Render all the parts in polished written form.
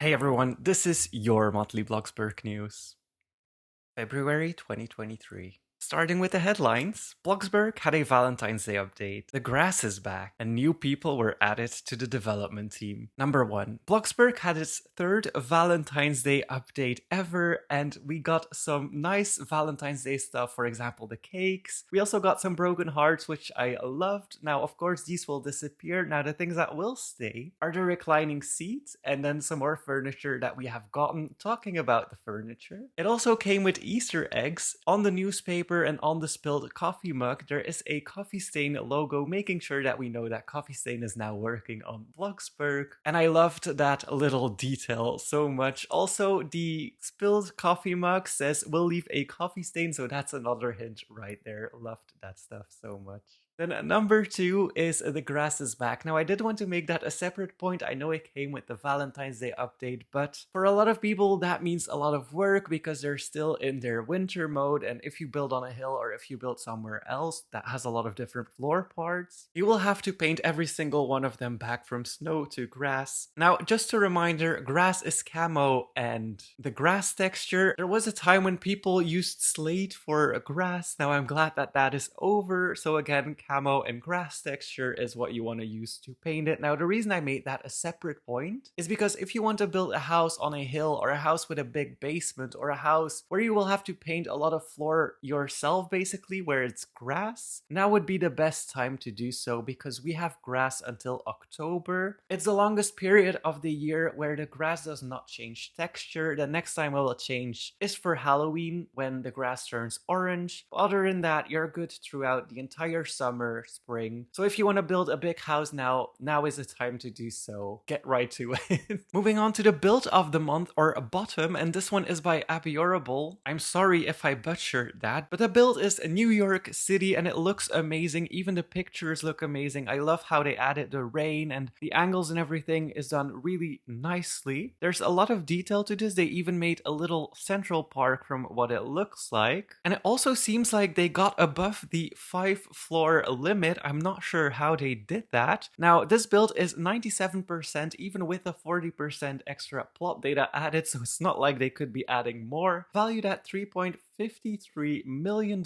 Hey everyone, this is your monthly Bloxburg news. February 2023. Starting with the headlines, Bloxburg had a Valentine's Day update. The grass is back, and new people were added to the development team. Number 1. Bloxburg had its third Valentine's Day update ever, and we got some nice Valentine's Day stuff, for example, the cakes. We also got some broken hearts, which I loved. Now, of course, these will disappear. Now, the things that will stay are the reclining seats, and then some more furniture that we have gotten. Talking about the furniture, it also came with Easter eggs. On the newspaper and on the spilled coffee mug, there is a Coffee Stain logo, making sure that we know that Coffee Stain is now working on Bloxburg. And I loved that little detail so much. Also, the spilled coffee mug says, "We'll leave a coffee stain," so that's another hint right there. Loved that stuff so much. Then number 2 is the grass is back. Now, I did want to make that a separate point. I know it came with the Valentine's Day update, but for a lot of people, that means a lot of work because they're still in their winter mode. And if you build on a hill or if you build somewhere else that has a lot of different floor parts, you will have to paint every single one of them back from snow to grass. Now, just a reminder, grass is camo, and the grass texture, there was a time when people used slate for grass. Now, I'm glad that that is over. So again, camo and grass texture is what you want to use to paint it. Now, the reason I made that a separate point is because if you want to build a house on a hill or a house with a big basement or a house where you will have to paint a lot of floor yourself, basically, where it's grass, now would be the best time to do so because we have grass until October. It's the longest period of the year where the grass does not change texture. The next time it will change is for Halloween when the grass turns orange. Other than that, you're good throughout the entire summer, spring. So if you want to build a big house now is the time to do so. Get right to it. Moving on to the build of the month, or a bottom, and this one is by Abiorable. I'm sorry if I butchered that, but the build is New York City and it looks amazing. Even the pictures look amazing. I love how they added the rain and the angles and everything is done really nicely. There's a lot of detail to this. They even made a little central park from what it looks like. And it also seems like they got above the 5-floor limit. I'm not sure how they did that. Now, this build is 97%, even with the 40% extra plot data added, so it's not like they could be adding more. Valued at $3.53 million.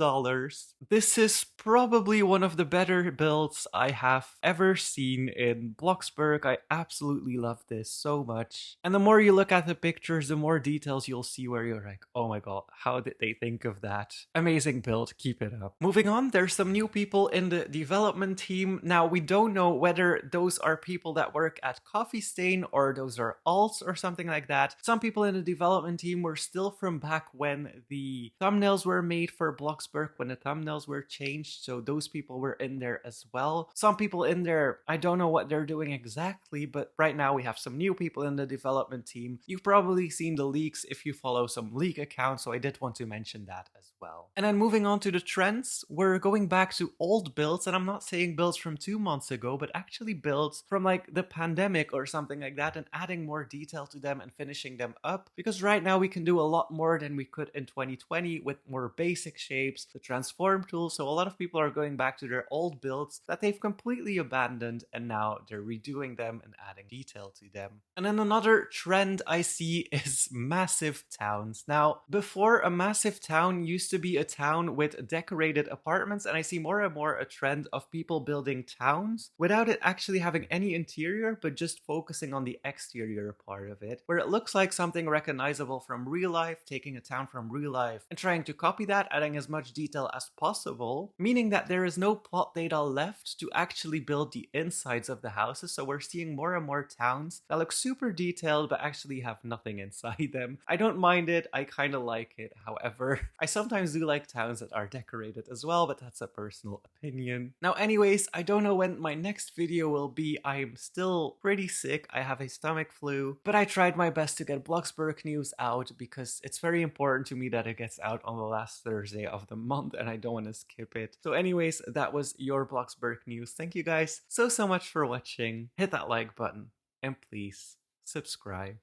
This is probably one of the better builds I have ever seen in Bloxburg. I absolutely love this so much. And the more you look at the pictures, the more details you'll see where you're like, oh my god, how did they think of that? Amazing build, keep it up. Moving on, there's some new people in the development team. Now, we don't know whether those are people that work at Coffee Stain or those are alts or something like that. Some people in the development team were still from back when the thumbnails were made for Bloxburg, when the thumbnails were changed, so those people were in there as well. Some people in there, I don't know what they're doing exactly, but right now we have some new people in the development team. You've probably seen the leaks if you follow some leak accounts, so I did want to mention that as well. And then moving on to the trends, we're going back to old builds, and I'm not saying builds from 2 months ago, but actually builds from like the pandemic or something like that, and adding more detail to them and finishing them up, because right now we can do a lot more than we could in 2020 with more basic shapes, the transform tool. So a lot of people are going back to their old builds that they've completely abandoned, and now they're redoing them and adding detail to them. And then another trend I see is massive towns. Now, before, a massive town used to be a town with decorated apartments, and I see more and more a trend of people building towns without it actually having any interior, but just focusing on the exterior part of it, where it looks like something recognizable from real life, taking a town from real life and trying to copy that, adding as much detail as possible, meaning that there is no plot data left to actually build the insides of the houses. So we're seeing more and more towns that look super detailed but actually have nothing inside them. I don't mind it, I kind of like it. However, I sometimes do like towns that are decorated as well, but that's a personal opinion. Now, anyways, I don't know when my next video will be. I'm still pretty sick. I have a stomach flu, but I tried my best to get Bloxburg news out because it's very important to me that it gets out on the last Thursday of the month and I don't want to skip it. So anyways, that was your Bloxburg news. Thank you guys so much for watching. Hit that like button and please subscribe.